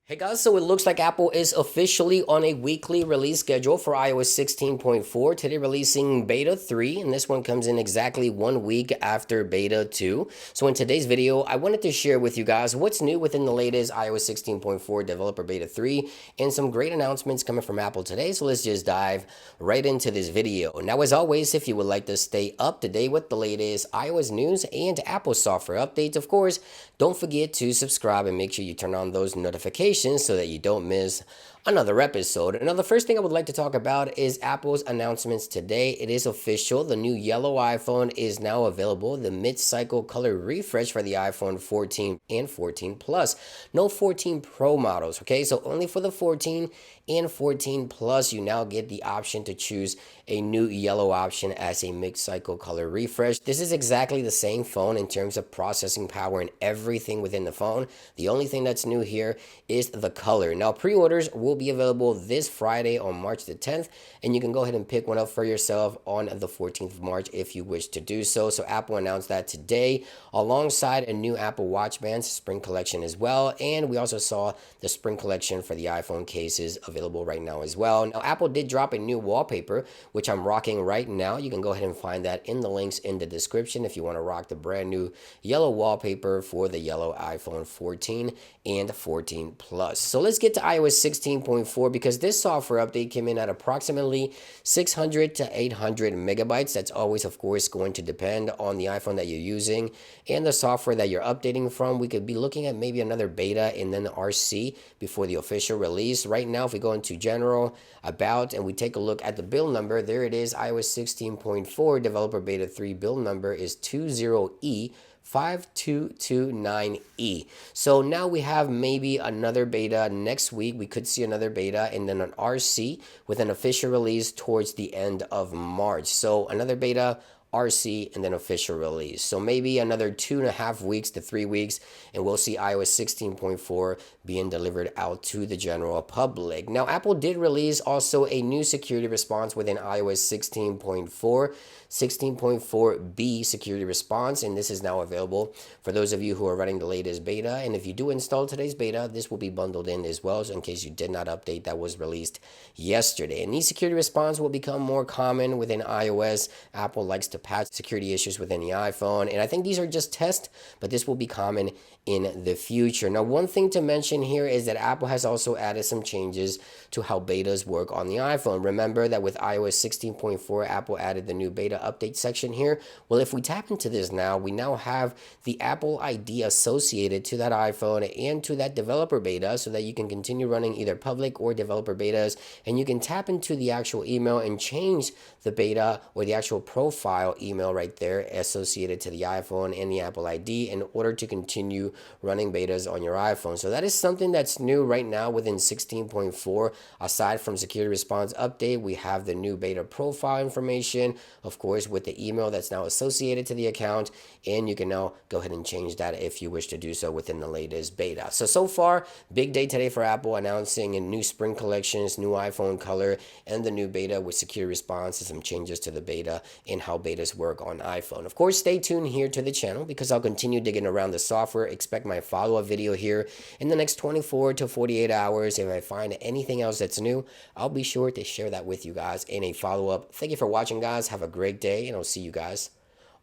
Hey guys, so it looks like Apple is officially on a weekly release schedule for iOS 16.4. Today releasing beta 3, and this one comes in exactly 1 week after beta 2. So in today's video, I wanted to share with you guys what's new within the latest iOS 16.4 developer beta 3 and some great announcements coming from Apple today. So let's just dive right into this video. Now, as always, if you would like to stay up to date with the latest iOS news and Apple software updates, of course, don't forget to subscribe and make sure you turn on those notifications so that you don't miss another episode. Now, the first thing I would like to talk about is Apple's announcements today. It is official. The new yellow iPhone is now available. The mid-cycle color refresh for the iPhone 14 and 14 Plus. No 14 Pro models, okay? So only for the 14 and 14 Plus, you now get the option to choose a new yellow option as a mid-cycle color refresh. This is exactly the same phone in terms of processing power and everything within the phone. The only thing that's new here is the color. Now, pre-orders will be available this Friday on March the 10th, and you can go ahead and pick one up for yourself on the 14th of March if you wish to do so. So Apple announced that today alongside a new Apple Watch Bands spring collection as well, and we also saw the spring collection for the iPhone cases available right now as well. Now, Apple did drop a new wallpaper, which I'm rocking right now. You can go ahead and find that in the links in the description if you want to rock the brand new yellow wallpaper for the yellow iPhone 14 and 14 Plus. So let's get to iOS 16.4 because this software update came in at approximately 600 to 800 megabytes. That's always, of course, going to depend on the iPhone that you're using and the software that you're updating from. We could be looking at maybe another beta and then the RC before the official release. Right now, if we go into general, about, and we take a look at the build number, there it is, iOS 16.4 developer beta 3 build number is 20E 5229E. So now we have maybe another beta next week. We could see another beta and then an RC with an official release towards the end of March. So another beta, RC, and then official release. So maybe another 2.5 weeks to 3 weeks, and we'll see iOS 16.4 being delivered out to the general public. Now, Apple did release also a new security response within iOS 16.4, 16.4B security response, and this is now available for those of you who are running the latest beta. And if you do install today's beta, this will be bundled in as well, so in case you did not update, that was released yesterday. And these security response will become more common within iOS. Apple likes to patch security issues within the iPhone, and I think these are just tests, but this will be common in the future. Now, one thing to mention here is that Apple has also added some changes to how betas work on the iPhone. Remember that with iOS 16.4, Apple added the new beta update section here. Well, if we tap into this now, we now have the Apple ID associated to that iPhone and to that developer beta so that you can continue running either public or developer betas, and you can tap into the actual email and change the beta or the actual profile email right there associated to the iPhone and the Apple ID in order to continue running betas on your iPhone. So that is something that's new right now within 16.4. Aside from security response update, we have the new beta profile information, of course, with the email that's now associated to the account, and you can now go ahead and change that if you wish to do so within the latest beta. So far, big day today for Apple, announcing a new spring collections, new iPhone color, and the new beta with security response and some changes to the beta and how betas work on iPhone. Of course, stay tuned here to the channel because I'll continue digging around the software. Expect my follow-up video here in the next 24 to 48 hours. If I find anything else that's new, I'll be sure to share that with you guys in a follow-up. Thank you for watching, guys. Have a great day, and I'll see you guys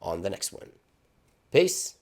on the next one. Peace.